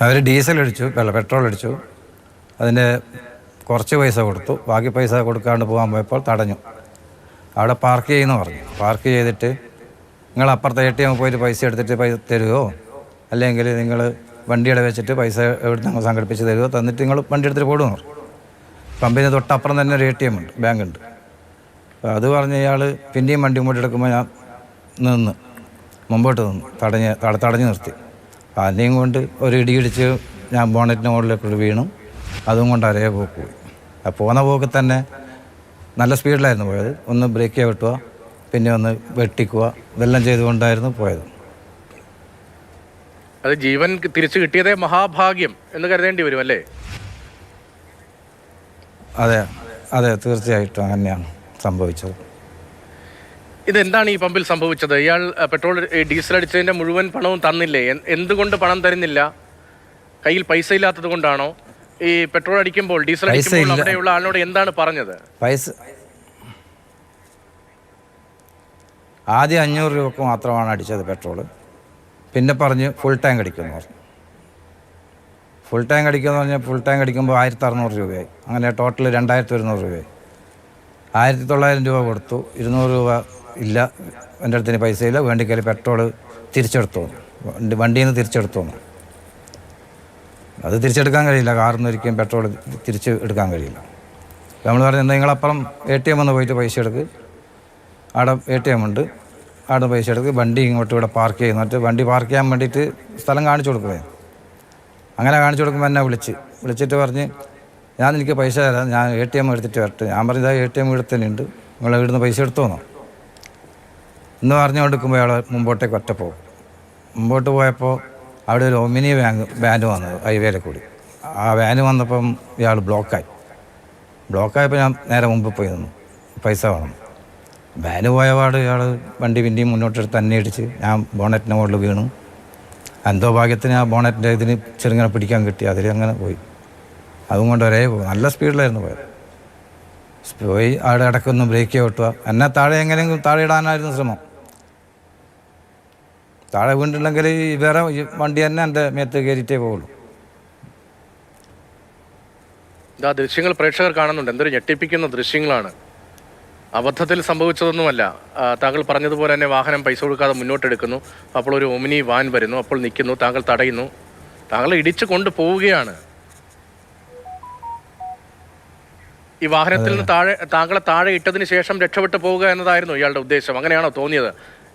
അവർ diesel അടിച്ചു, petrol അടിച്ചു. അതിൻ്റെ കുറച്ച് പൈസ കൊടുത്തു. ബാക്കി പൈസ കൊടുക്കാണ്ട് പോകാൻ പോയപ്പോൾ തടഞ്ഞു. അവിടെ പാർക്ക് ചെയ്യുമെന്ന് പറഞ്ഞു. പാർക്ക് ചെയ്തിട്ട് നിങ്ങൾ അപ്പുറത്തെ ATM പോയിട്ട് പൈസ എടുത്തിട്ട് പൈസ തരുമോ, അല്ലെങ്കിൽ നിങ്ങൾ വണ്ടിയുടെ വെച്ചിട്ട് പൈസ എവിടെ നിങ്ങൾ സംഘടിപ്പിച്ച് തരുമോ, തന്നിട്ട് നിങ്ങൾ വണ്ടി എടുത്തിട്ട് പോടുമെന്ന് പറഞ്ഞു. പമ്പിന് തൊട്ടപ്പുറം തന്നെ ഒരു ATM ഉണ്ട്, ബാങ്കുണ്ട്. അപ്പോൾ അത് പറഞ്ഞ് ഇയാൾ പിന്നെയും വണ്ടി മുമ്പോട്ട് എടുക്കുമ്പോൾ ഞാൻ മുമ്പോട്ട് നിന്ന് തടഞ്ഞു നിർത്തി. അതിനെയും കൊണ്ട് ഒരു ഇടിയിടിച്ച് ഞാൻ ബോണറ്റിൻ്റെ മുകളിലേക്ക് വീണു. അതും കൊണ്ട് അരയെ പോക്ക് പോയി. ആ പോകുന്ന പോക്ക് തന്നെ നല്ല സ്പീഡിലായിരുന്നു പോയത്. ഒന്ന് ബ്രേക്ക് വെട്ടുക, പിന്നെ ഒന്ന് വെട്ടിക്കുക, ഇതെല്ലാം ചെയ്തുകൊണ്ടായിരുന്നു പോയത്. അത് ജീവൻ തിരിച്ചു കിട്ടിയതേ മഹാഭാഗ്യം എന്ന് കരുതേണ്ടി വരും അല്ലേ? അതെ അതെ, തീർച്ചയായിട്ടും അങ്ങനെയാണ് സംഭവിച്ചത്. ഇതെന്താണ് ഈ പമ്പിൽ സംഭവിച്ചത്? ഇയാൾ പെട്രോൾ ഡീസൽ അടിച്ചതിന്റെ മുഴുവൻ പണവും തന്നില്ലേ? എന്തുകൊണ്ട് പണം തരുന്നില്ല? കയ്യിൽ പൈസ ഇല്ലാത്തത് കൊണ്ടാണോ? ഈ പെട്രോൾ അടിക്കുമ്പോൾ, ഡീസൽ അടിക്കുമ്പോൾ അവിടെയുള്ള ആളിനോട് എന്താണ് പറഞ്ഞത്? ആദ്യം 500 രൂപക്ക് മാത്രമാണ് അടിച്ചത് പെട്രോള്. പിന്നെ പറഞ്ഞ് ഫുൾ ടാങ്ക് അടിക്കുമെന്ന് പറഞ്ഞു. ഫുൾ ടാങ്ക് അടിക്കുമെന്ന് പറഞ്ഞാൽ ഫുൾ ടാങ്ക് അടിക്കുമ്പോൾ 1600 രൂപയായി. അങ്ങനെ ടോട്ടൽ 2100 രൂപയായി. 1900 രൂപ കൊടുത്തു. 200 രൂപ ഇല്ല, എൻ്റെ അടുത്തിന് പൈസയില്ല, വേണ്ടിക്കൽ പെട്രോൾ തിരിച്ചെടുത്തു, വണ്ടിയിൽ നിന്ന് തിരിച്ചെടുത്തു. അത് തിരിച്ചെടുക്കാൻ കഴിയില്ല, കാറിൽ നിന്ന് ഒരിക്കലും പെട്രോൾ തിരിച്ച് എടുക്കാൻ കഴിയില്ല. നമ്മൾ പറഞ്ഞത് നിങ്ങളപ്പുറം ATM ഒന്ന് പോയിട്ട് പൈസ എടുക്ക്, അവിടെ ATM ഉണ്ട്, അവിടെ പൈസ എടുക്ക്, വണ്ടി ഇങ്ങോട്ട് ഇവിടെ പാർക്ക് ചെയ്യുന്നു. എന്നിട്ട് വണ്ടി പാർക്ക് ചെയ്യാൻ വേണ്ടിയിട്ട് സ്ഥലം കാണിച്ചു കൊടുക്കുകയാണ്. അങ്ങനെ കാണിച്ചു കൊടുക്കുമ്പോൾ എന്നെ വിളിച്ചിട്ട് പറഞ്ഞ് എനിക്ക് പൈസ തരാം, ഞാൻ ATM എടുത്തിട്ട് വരട്ടെ. ഞാൻ പറഞ്ഞത് ATM എടുത്തന്നുണ്ട്, നിങ്ങൾ ഇവിടുന്ന് പൈസ എടുത്തോന്നോ എന്ന് പറഞ്ഞു കൊടുക്കുമ്പോൾ അയാൾ മുമ്പോട്ടേക്ക് ഒറ്റ പോകും. മുമ്പോട്ട് പോയപ്പോൾ അവിടെ ഒരു ഒമിനി വാന് വന്നത് ഹൈവേയിൽ കൂടി. ആ വാന് വന്നപ്പം ഇയാൾ ബ്ലോക്കായപ്പോൾ ഞാൻ നേരെ മുമ്പ് പോയി നിന്നു, പൈസ വേണം. വാന് പോയപാട് ഇയാൾ വണ്ടി പിന്നെയും മുന്നോട്ടെടുത്ത് തന്നെ ഇടിച്ച് ഞാൻ ബോണറ്റിൻ്റെ മുകളിൽ വീണു. എന്തോ ഭാഗ്യത്തിന് ആ ബോണറ്റിൻ്റെ ഇതിന് ചെറുങ്ങനെ പിടിക്കാൻ കിട്ടി, അതിൽ അങ്ങനെ പോയി. അതുകൊണ്ട് നല്ല സ്പീഡിലായിരുന്നു പോയത്. പോയി അവിടെ ഇടയ്ക്കൊന്ന് ബ്രേക്ക് വെട്ടുക, എന്നെ താഴെ എങ്ങനെയെങ്കിലും താഴെ ഇടാനായിരുന്നു ശ്രമം. താഴെ വീണിട്ടുണ്ടെങ്കിൽ വേറെ വണ്ടി തന്നെ എൻ്റെ മേത്ത് കയറിയിട്ടേ പോകുള്ളൂ. ഇതാ ദൃശ്യങ്ങൾ പ്രേക്ഷകർ കാണുന്നുണ്ട്. എന്തൊരു ഞെട്ടിപ്പിക്കുന്ന ദൃശ്യങ്ങളാണ്. അബദ്ധത്തിൽ സംഭവിച്ചതൊന്നുമല്ല. താങ്കൾ പറഞ്ഞതുപോലെ തന്നെ വാഹനം പൈസ കൊടുക്കാതെ മുന്നോട്ടെടുക്കുന്നു. അപ്പോൾ ഒരു ഒമിനി വാൻ വരുന്നു, അപ്പോൾ നിൽക്കുന്നു, താങ്കൾ തടയുന്നു, താങ്കളെ ഇടിച്ചു കൊണ്ട് പോവുകയാണ്. ഈ വാഹനത്തിൽ നിന്ന് താങ്കളെ താഴെ ഇട്ടതിന് ശേഷം രക്ഷപ്പെട്ടു പോവുക എന്നതായിരുന്നു ഇയാളുടെ ഉദ്ദേശം. അങ്ങനെയാണോ തോന്നിയത്?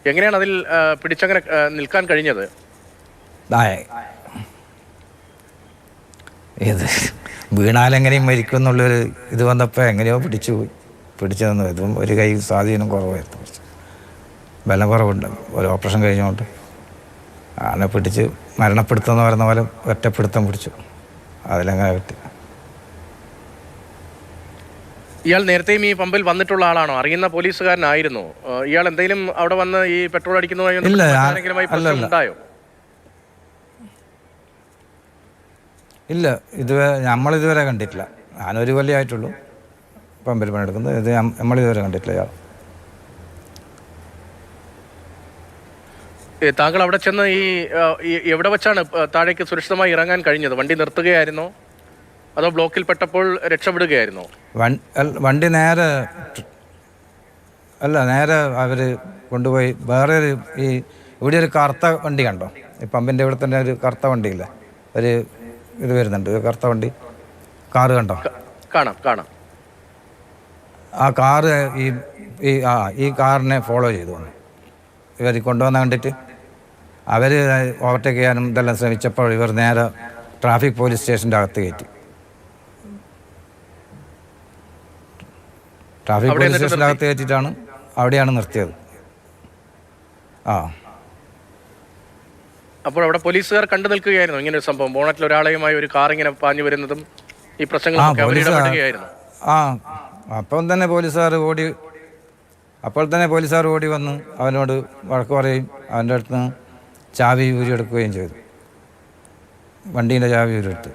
എങ്ങനെയാണ് അതിൽ പിടിച്ചങ്ങനെ നിൽക്കാൻ കഴിഞ്ഞത്? ഇത് വീണാലെങ്ങനെയും മരിക്കും എന്നുള്ളൊരു ഇത് വന്നപ്പോൾ എങ്ങനെയോ പിടിച്ചു തന്നു. ഇതും ഒരു കൈ സ്വാധീനം കുറവായിരുന്നു, ബലം കുറവുണ്ട്, ഒരു ഓപ്പറേഷൻ കഴിഞ്ഞുകൊണ്ട്. ആളെ പിടിച്ച് മരണപ്പെടുത്തുമെന്ന് പറയുന്ന പോലെ ഒറ്റപ്പെടുത്തം പിടിച്ചു, അതിലങ്ങനെ കിട്ടി. ഇയാൾ നേരത്തെയും ഈ പമ്പിൽ വന്നിട്ടുള്ള ആളാണോ? അറിയുന്ന പോലീസുകാരനായിരുന്നു ഇയാൾ? എന്തെങ്കിലും അവിടെ വന്ന് ഈ പെട്രോൾ അടിക്കുന്നതുമായി ഉണ്ടായോ? ഇല്ല, നമ്മളിതുവരെ കണ്ടിട്ടില്ല. ഞാനൊരു കൊല്ലമായിട്ടുള്ളൂ പമ്പിൽ പണിയെടുക്കുന്നത്. ഇത് നമ്മളിതുവരെ കണ്ടിട്ടില്ല ഇയാൾ. താങ്കൾ അവിടെ ചെന്ന് എവിടെ വെച്ചാണ് താഴേക്ക് സുരക്ഷിതമായി ഇറങ്ങാൻ കഴിഞ്ഞത്? വണ്ടി നിർത്തുകയായിരുന്നോ അതോ ബ്ലോക്കിൽ പെട്ടപ്പോൾ രക്ഷപ്പെടുകയായിരുന്നോ? വണ്ടി നേരെ അവർ കൊണ്ടുപോയി വേറെ ഇവിടെ ഒരു കറുത്ത വണ്ടി കണ്ടോ? ഈ പമ്പിൻ്റെ ഇവിടെ തന്നെ ഒരു കറുത്ത വണ്ടിയില്ല, ഒരു ഇത് വരുന്നുണ്ട്, ഒരു കറുത്ത വണ്ടി, കാറ് കണ്ടോ? കാണാം. ആ കാറ് ഈ കാറിനെ ഫോളോ ചെയ്തു വന്നു. ഇവർ കൊണ്ടുവന്ന കണ്ടിട്ട് അവർ ഓവർടേക്ക് ചെയ്യാനും ഇതെല്ലാം ശ്രമിച്ചപ്പോൾ ഇവർ നേരെ ട്രാഫിക് പോലീസ് സ്റ്റേഷൻ്റെ അകത്ത് കയറ്റി. ട്രാഫിക് പോലീസ് സ്റ്റേഷൻ്റെ അകത്ത് കയറ്റിയിട്ടാണ് അവിടെയാണ് നിർത്തിയത്. അപ്പോൾ അവിടെ പോലീസുകാർ കണ്ടു നിൽക്കുകയായിരുന്നു ഇങ്ങനെ ഒരു സംഭവം? ബോണറ്റിൽ ഒരാളെയുമായി ഒരു കാർ ഇങ്ങനെ പാഞ്ഞു വരുന്നതും ഈ പ്രശ്നങ്ങളൊക്കെ അവരിടപെടുകയായിരുന്നു. അപ്പോൾ തന്നെ പോലീസുകാർ ഓടി വന്ന് അവനോട് വഴക്ക് പറയുകയും അവൻ്റെ അടുത്ത് നിന്ന് ചാവി ഊരിയെടുക്കുകയും ചെയ്തു. വണ്ടീൻ്റെ ചാവി ഊരിയെടുത്ത്.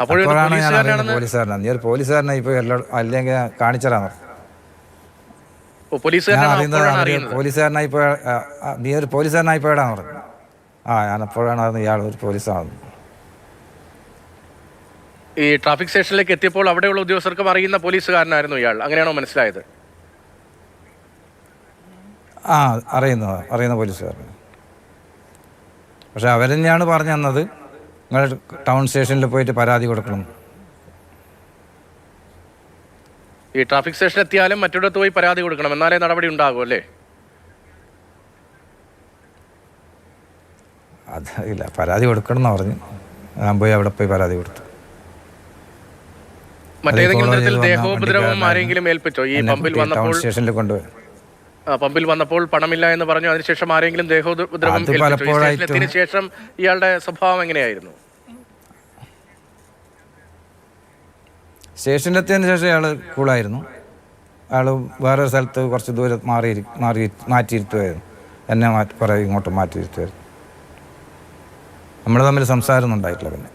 അപ്പോഴാണ് ഞാൻ അറിയുന്നത് പോലീസുകാരനാണ്. നീ ഒരു പോലീസുകാരനായി ഇപ്പോൾ അല്ലെങ്കിൽ കാണിച്ചതാണ്. ഞാൻ അറിയുന്നത് പോലീസുകാരനായി നീ ഒരു പോലീസുകാരനായി പോയടാന്ന് പറഞ്ഞു. ഞാനപ്പോഴാണ് അത് ഇയാൾ ഒരു പോലീസാണെന്ന്. ഈ ട്രാഫിക് സ്റ്റേഷനിലേക്ക് എത്തിയപ്പോൾ അവിടെയുള്ള ഉദ്യോഗസ്ഥർക്കും അറിയുന്ന പോലീസുകാരനായിരുന്നു ഇയാൾ, അങ്ങനെയാണോ മനസ്സിലായത്? അറിയുന്ന പോലീസുകാരൻ. പക്ഷെ അവർ തന്നെയാണ് പറഞ്ഞു തന്നത് നിങ്ങൾ ടൗൺ സ്റ്റേഷനിൽ പോയിട്ട് പരാതി കൊടുക്കണം. ഈ ട്രാഫിക് സ്റ്റേഷനിൽ എത്തിയാലും മറ്റിടത്ത് പോയി പരാതി കൊടുക്കണം, എന്നാലേ നടപടി ഉണ്ടാകും അല്ലേ? അതില്ല, പരാതി കൊടുക്കണം എന്ന് പറഞ്ഞു. ഞാൻ പോയി അവിടെ പോയി പരാതി കൊടുത്തു. മറ്റേതെങ്കിലും തരത്തിൽ ദേഹോപദ്രവം ആരെങ്കിലും ഏൽപ്പിച്ചോ? ഈ പമ്പിൽ വന്നപ്പോൾ സ്റ്റേഷനിൽ കൊണ്ടുപോയി പമ്പിൽ വന്നപ്പോൾ പണമില്ല എന്ന് പറഞ്ഞു, അതിനുശേഷം ആരെങ്കിലും ദേഹോപദ്രവം എത്തിയതിനു ശേഷം ഇയാളുടെ സ്വഭാവം എങ്ങനെയായിരുന്നു? സ്റ്റേഷനിലെത്തിയതിന് ശേഷം അയാൾ കൂളായിരുന്നു. അയാൾ വേറൊരു സ്ഥലത്ത് കുറച്ച് ദൂരം മാറ്റിയിരുത്തുമായിരുന്നു. എന്നെ കുറേ ഇങ്ങോട്ട് മാറ്റിയിരുത്തുമായിരുന്നു. നമ്മൾ തമ്മിൽ സംസാരമൊന്നും ഉണ്ടായിട്ടില്ല. പിന്നെ